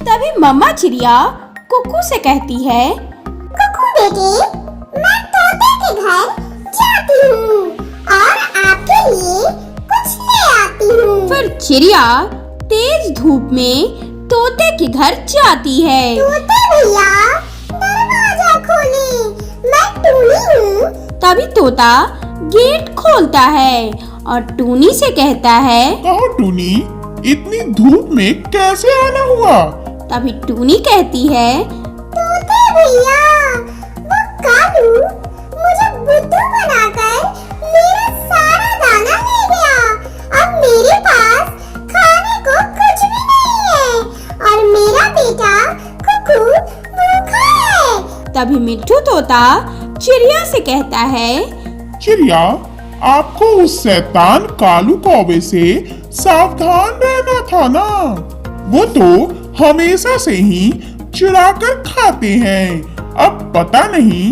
तभी मम्मा चिड़िया कुकू से कहती है, कुकू बेटे, मैं तोते के घर जाती हूँ और आपके लिए कुछ ले आती हूँ। फिर चिड़िया तेज धूप में तोते के घर जाती है। तोते भैया, दरवाजा खोले, मैं टूनी हूँ। तभी तोता गेट खोलता है और टूनी से कहता है, कहो टूनी, इतनी धूप में कैसे आना हुआ? तभी टूनी कहती है, तोते भैया, वो कालू मुझे बुद्धू बनाकर मेरा सारा दाना ले गया। अब मेरे पास खाने को कुछ भी नहीं है और मेरा बेटा कुकू भूखा है। तभी मिट्ठू तोता चिड़िया से कहता है, चिड़िया, आपको उस शैतान कालू कौवे से सावधान रहना था ना। वो तो हमेशा से ही चुरा कर खाते हैं। अब पता नहीं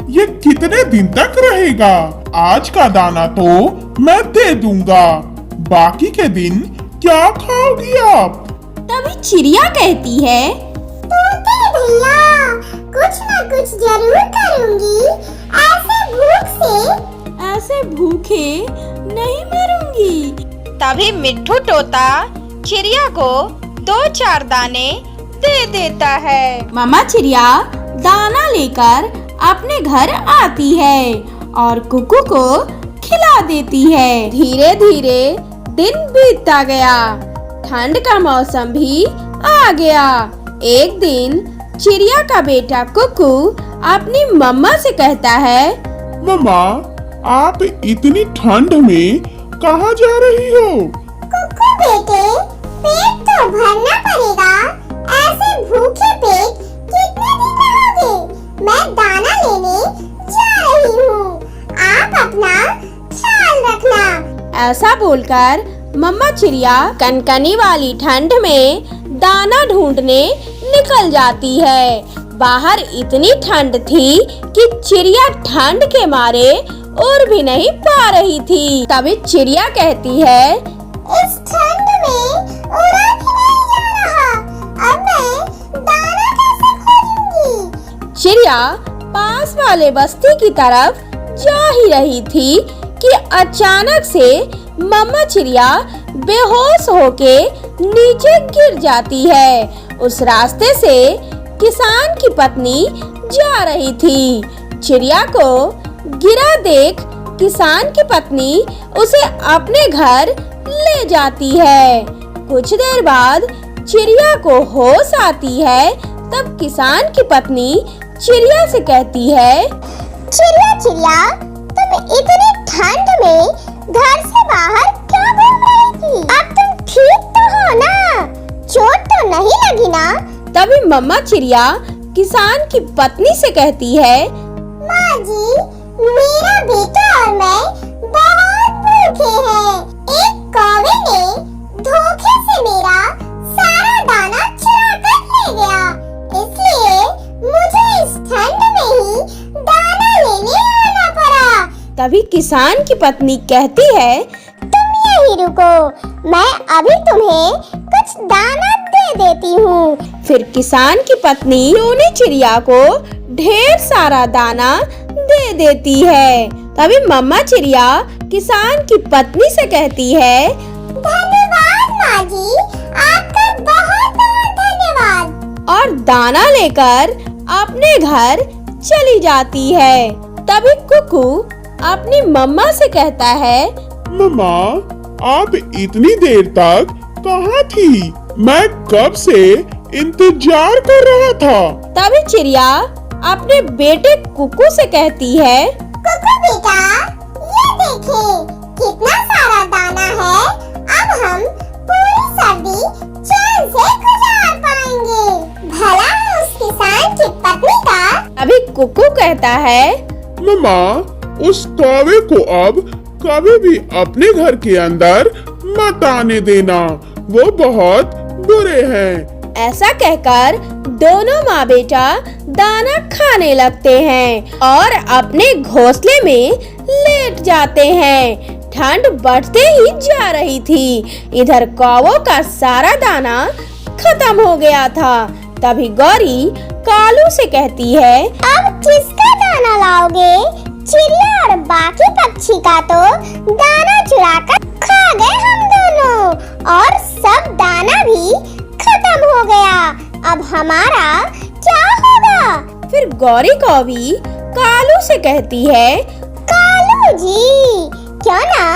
ये कितने दिन तक रहेगा। आज का दाना तो मैं दे दूंगा, बाकी के दिन क्या खाओगी आप? तभी चिड़िया कहती है, तोते भैया, कुछ न कुछ जरूर करूंगी। ऐसे भूखे नहीं मरूंगी। तभी मिट्ठू तोता चिड़िया को 2-4 दाने दे देता है। मामा चिड़िया दाना लेकर अपने घर आती है और कुकू को खिला देती है। धीरे धीरे दिन बीतता गया, ठंड का मौसम भी आ गया। एक दिन चिड़िया का बेटा कुकू अपनी मम्मा से कहता है, मम्मा, आप इतनी ठंड में कहाँ जा रही हो? कुकू बेटे, पेट तो भरना पड़ेगा। ऐसे भूखे पेट कितने दिन रहोगे? मैं दाना लेने जा रही हूँ। आप अपना ख्याल रखना। ऐसा बोलकर मम्मा चिड़िया कनकनी वाली ठंड में दाना ढूंढने निकल जाती है। बाहर इतनी ठंड थी कि चिड़िया ठंड के मारे उड़ भी नहीं पा रही थी। तभी चिड़िया कहती है, इस ठंड में उड़ा भी नहीं जा रहा। अब मैं दाना कैसे खोजूंगी? चिड़िया पास वाले बस्ती की तरफ जा ही रही थी कि अचानक से मम्मा चिड़िया बेहोश होके नीचे गिर जाती है। उस रास्ते से किसान की पत्नी जा रही थी। चिड़िया को गिरा देख किसान की पत्नी उसे अपने घर ले जाती है। कुछ देर बाद चिड़िया को होश आती है। तब किसान की पत्नी चिड़िया से कहती है, चिड़िया चिड़िया, तुम इतनी ठंड में घर से बाहर क्यों घूम रही थी? अब तुम ठीक तो हो ना? चोट तो नहीं लगी ना? तभी मम्मा चिड़िया किसान की पत्नी से कहती है, माँ जी, मेरा बेटा और मैं बहुत भूखे हैं। एक कौवे ने धोखे से मेरा सारा दाना चुरा कर ले गया, इसलिए मुझे इस ठंड में ही दाना लेने आना पड़ा। तभी किसान की पत्नी कहती है, तुम यहीं रुको, मैं अभी तुम्हें कुछ दाना दे देती हूँ। फिर किसान की पत्नी टूनी चिड़िया को ढेर सारा दाना दे देती है। तभी मम्मा चिड़िया किसान की पत्नी से कहती है, धन्यवाद माँ जी, आपका बहुत बहुत धन्यवाद। और दाना लेकर अपने घर चली जाती है। तभी कुकू अपनी मम्मा से कहता है, मम्मा, आप इतनी देर तक कहाँ थी? मैं कब से इंतजार कर रहा था। तभी चिड़िया अपने बेटे कुकू से कहती है, कुकू बेटा, ये देखें, कितना सारा दाना है। अब हम पूरी सर्दी चैन से गुजार पाएंगे। भला उस किसान की पत्नी का। अभी कुकू कहता है, मम्मा, उस कौवे को अब कभी भी अपने घर के अंदर मत आने देना, वो बहुत बुरे हैं। ऐसा कहकर दोनों माँ बेटा दाना खाने लगते हैं और अपने घोंसले में लेट जाते हैं। ठंड बढ़ते ही जा रही थी। इधर कौवों का सारा दाना खत्म हो गया था। तभी गौरी कालू से कहती है, अब किसका दाना लाओगे? चिड़िया और बाकी पक्षी का तो दाना चुराकर खा गए हम दोनों, और सब दाना भी खत्म हो गया। अब हमारा क्या होगा? फिर गौरी कौवी कालू से कहती है, कालू जी, क्यों ना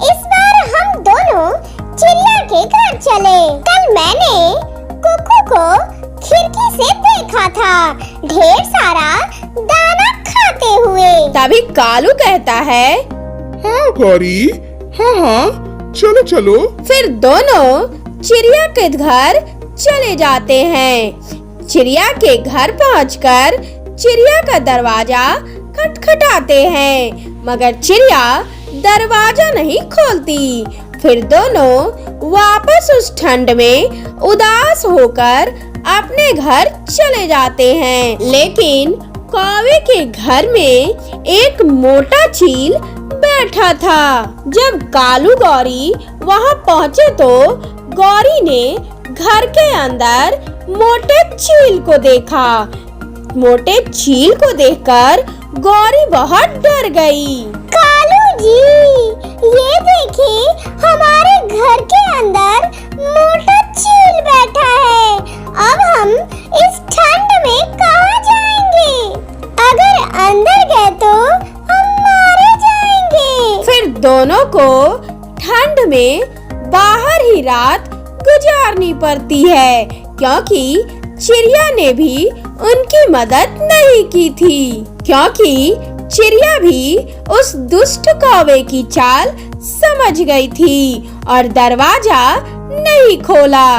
इस बार हम दोनों चिड़िया के घर चले। कल मैंने कुकू को खिड़की से देखा था, ढेर सारा दाना खाते हुए। तभी कालू कहता है, हाँ गौरी, हाँ, चलो चलो। फिर दोनों चिड़िया के घर चले जाते हैं। चिड़िया के घर पहुंचकर चिड़िया का दरवाजा खटखटाते हैं, मगर चिड़िया दरवाजा नहीं खोलती। फिर दोनों वापस उस ठंड में उदास होकर अपने घर चले जाते हैं। लेकिन कौवे के घर में एक मोटा चील बैठा था। जब कालू गौरी वहां पहुंचे तो गौरी ने घर के अंदर मोटे चील को देखा। मोटे चील को देखकर गौरी बहुत डर गई। कालू जी, ये देखिए, हमारे घर के अंदर मोटा चील बैठा है। अब हम इस ठंड में कहाँ जाएंगे? अगर अंदर गए तो हम मारे जाएंगे। फिर दोनों को ठंड में बाहर ही रात गुजारनी पड़ती है, क्योंकि चिड़िया ने भी उनकी मदद नहीं की थी। क्योंकि चिड़िया भी उस दुष्ट कौवे की चाल समझ गई थी और दरवाजा नहीं खोला।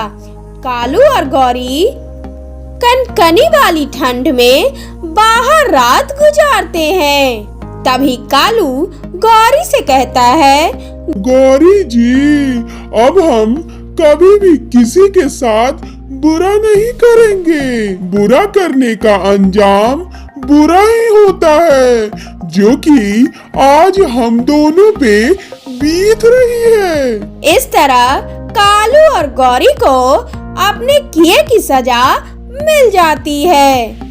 कालू और गौरी कनकनी वाली ठंड में बाहर रात गुजारते हैं। तभी कालू गौरी से कहता है, गौरी जी, अब हम कभी भी किसी के साथ बुरा नहीं करेंगे। बुरा करने का अंजाम बुरा ही होता है, जो कि आज हम दोनों पे बीत रही है। इस तरह कालू और गौरी को अपने किए की सजा मिल जाती है।